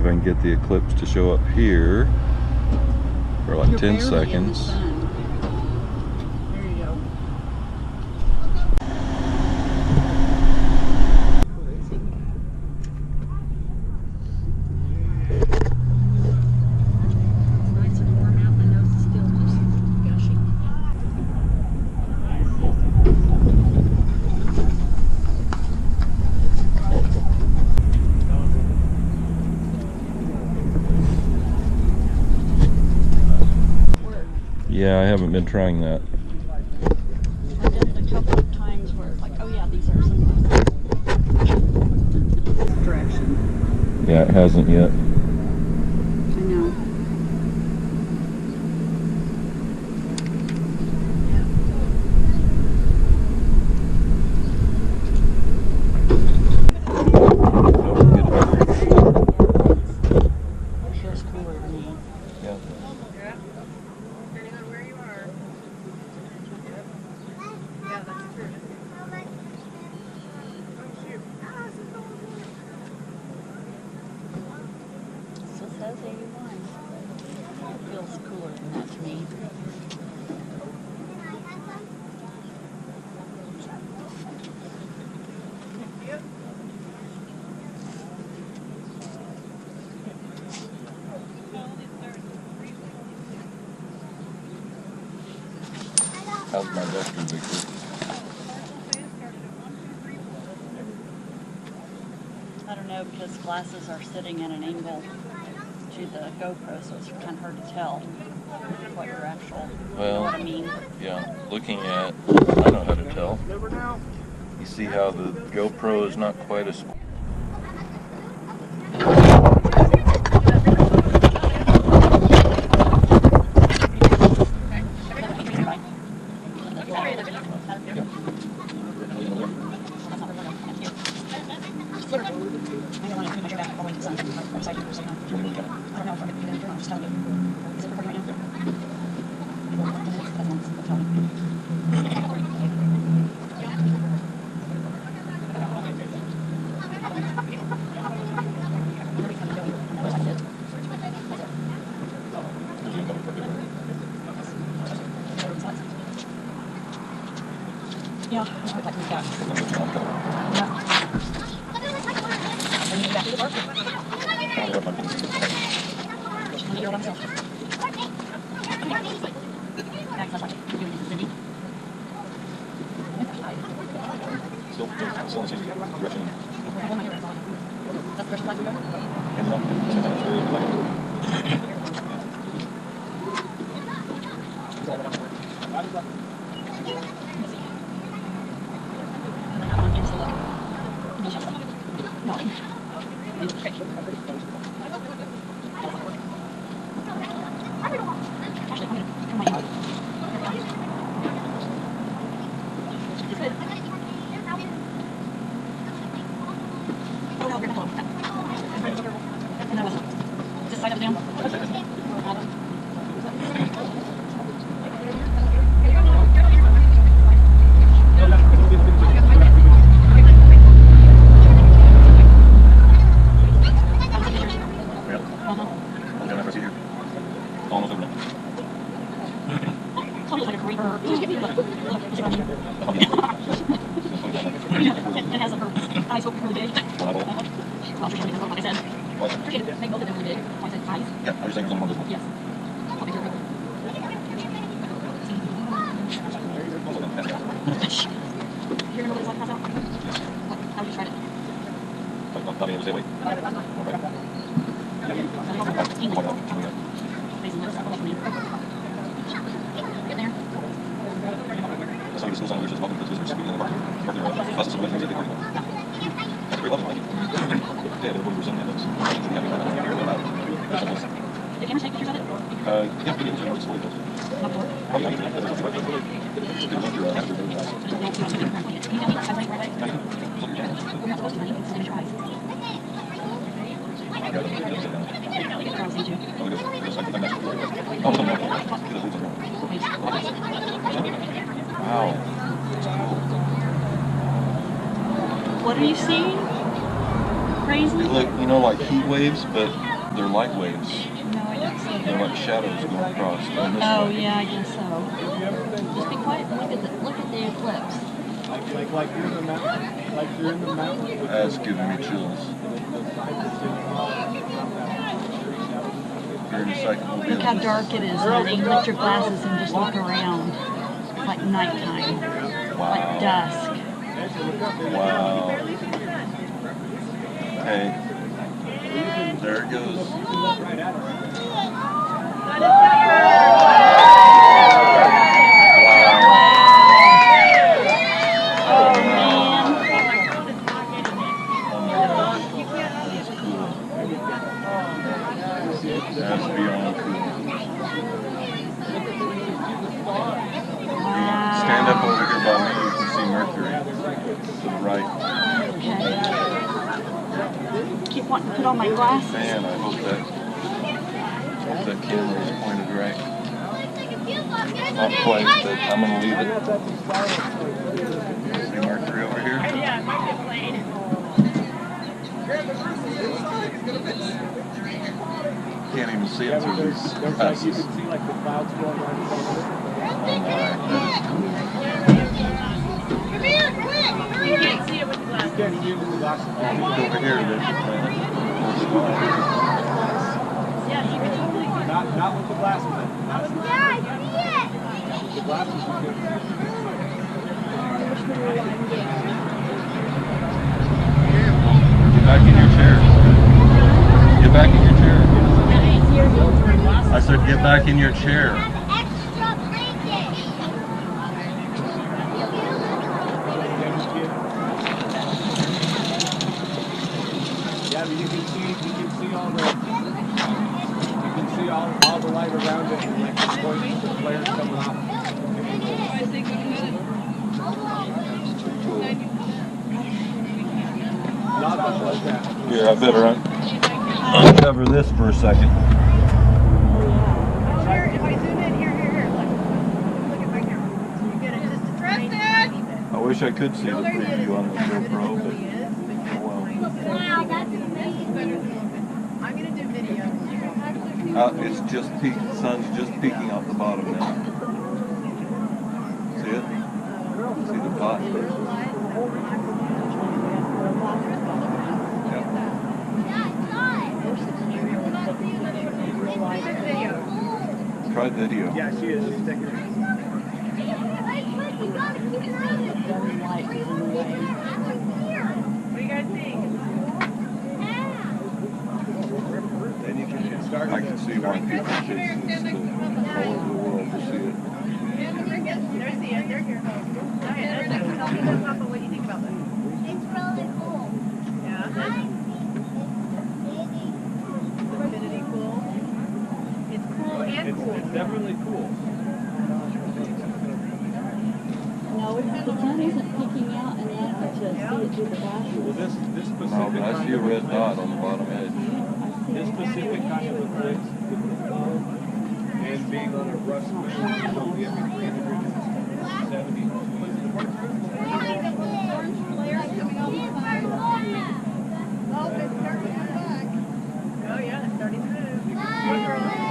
I can get the eclipse to show up here for like 10 seconds. There you go. It's nice and warm out. My nose is still just gushing. Yeah, I haven't been trying that. I did it a couple of times where it's like, oh yeah, these are some direction. Yeah, it hasn't yet. I know. It feels cooler to me. Yeah. Depending on where you are. Yeah, that's true. Oh shoot. Still says 81. It feels cooler than that to me. Yep. How's my vector, Victor? I don't know, because glasses are sitting at an angle to the GoPro, so it's kind of hard to tell what your actual, you know what I mean. Yeah, looking at, I know how to tell. You see how the GoPro is not quite as... Yeah, I would like to back. Bring me back to the park. Just want to hear what I'm saying. Back to the doing this, Cindy. Still changing direction. That's the first black we It has her eyes open really big. Well, she doesn't know what I said. What? Make both of them really big. I said eyes. Yeah, I was saying it was on one of those ones. Yes. I'll make her bigger. You're gonna let this one pass out? Yes. How would you try it? Not being able to say wait. Amazing lips. Like me. Get there. That's how the school sign which is welcome to the visitors speaking in the park. Buses and things that they party about. That's very lovely. Yeah, but we're sending those. Did Cameron take pictures of it? Yeah, we did. It's fully built. Not for? Oh, yeah, that's a right. It's been after Can you tell me I'm right away? We're not supposed to, honey. It's in your eyes. Girls need you. Wow. What are you seeing? Crazy? They look, you know, like heat waves, but They're light waves. No, I don't see They're them. like shadows going across. On this Oh, way. yeah, I guess so. Just be quiet and look at the eclipse. Like you're in the mountain. Like you're in the mountain. That's giving me chills. Here in a second, we'll be Look able how to- dark it is, honey. Lift your glasses and just look around. It's like nighttime. Wow. Like dusk. Wow. Hey. There it goes. That's beyond cool. Stand up over here by me, you can see Mercury to the right. Okay. Keep wanting to put on my glasses. Man, I hope that camera is pointed right. Not quite, but I'm going to leave it. See Mercury over here? Can't even see it through these passes. You can see like the clouds going around. Oh my, that is cool. Come here, quick! You can't see it with the You glasses. can't see it with the glasses. Look over here, there's the planet. Yeah, you can totally see it. Not with the glasses. Yeah, I see it! With the glasses, you can see Get back in your chair. Get back in your chair. I said get back in your chair. Extra blanket! Yeah, but you can see all the light around it, and like the points, the flares coming off. Not much like that. Here, I better uncover this for a second. Here, if I zoom in, here, look. Look at my camera. You get it just a tiny bit. I wish I could see the No, there it is. preview on the It's not as good as GoPro, it but really is, but oh well. wow, that's amazing. I'm gonna do video. It's just peak. The sun's just peeking out the bottom now. See it? See the dot? Yep. Try video. Yeah, she is. She's taking it. Very light is in the way. What do you guys think? Then you can start. I can see why people kids all over the world to see it. They're seeing, they're here. Tell me, Papa, what do you think about this? It's really cool. Yeah. Infinity cool. It's cool and cool. It's definitely cool. No, the sun isn't peeking out enough to see it through the glasses. Well, this specific No, but I see a red dot on the bottom edge. this specific kind of eclipse and being on a rust will get me 370. Oh, yeah, it's starting to move.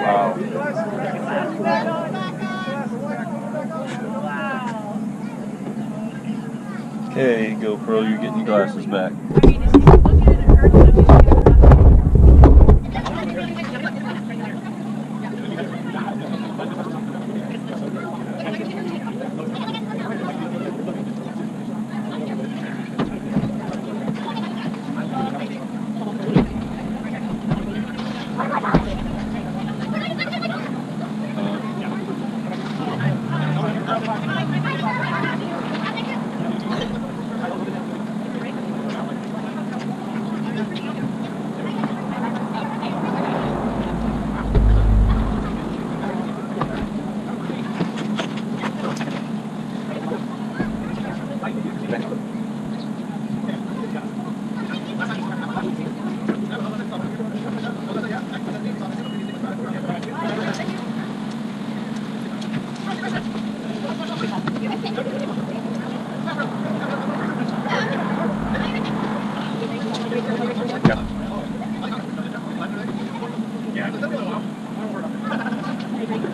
Wow. Okay, GoPro, you're getting your glasses back. I mean, if you look at it, it hurts to look at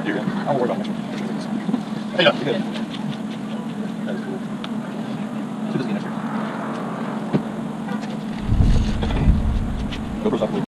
You're good. I won't worry about it next year. Hey, yeah, you're good. That is cool. So this will be next year. GoPro's up.